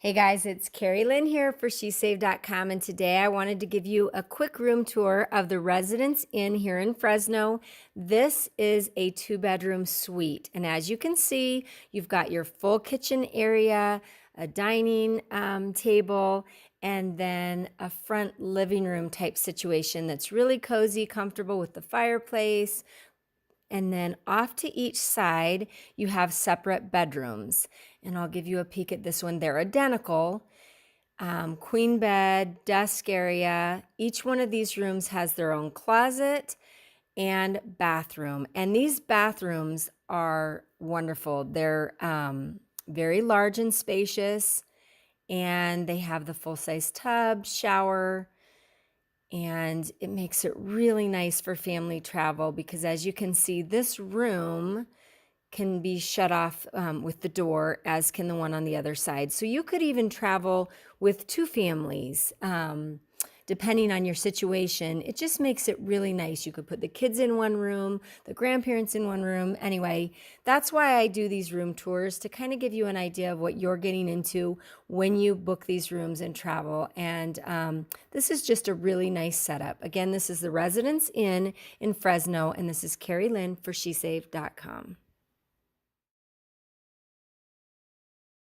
Hey guys, it's Carrie Lynn here for SheSave.com, and today I wanted to give you a quick room tour of the Residence Inn here in Fresno. This is a 2-bedroom suite, and as you can see, you've got your full kitchen area, a dining table, and then a front living room type situation that's really cozy, comfortable with the fireplace. And then off to each side, you have separate bedrooms. And I'll give you a peek at this one. They're identical. Queen bed, desk area. Each one of these rooms has their own closet and bathroom. And these bathrooms are wonderful. They're very large and spacious. And they have the full-size tub, shower, and it makes it really nice for family travel because, as you can see, this room can be shut off with the door, as can the one on the other side. So you could even travel with 2 families, depending on your situation. It just makes it really nice. You could put the kids in one room, the grandparents in one room. Anyway, that's why I do these room tours, to kind of give you an idea of what you're getting into when you book these rooms and travel. And this is just a really nice setup. Again, this is the Residence Inn in Fresno, and this is Carrie Lynn for SheSave.com.